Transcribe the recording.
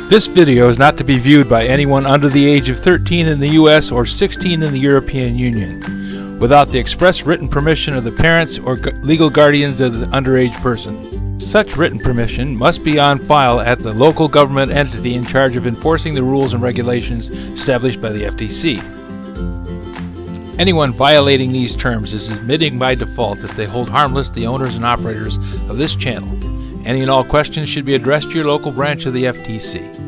This video is not to be viewed by anyone under the age of 13 in the US or 16 in the European Union, without the express written permission of the parents or legal guardians of the underage person. Such written permission must be on file at the local government entity in charge of enforcing the rules and regulations established by the FTC. Anyone violating these terms is admitting by default that they hold harmless the owners and operators of this channel. Any and all questions should be addressed to your local branch of the FTC.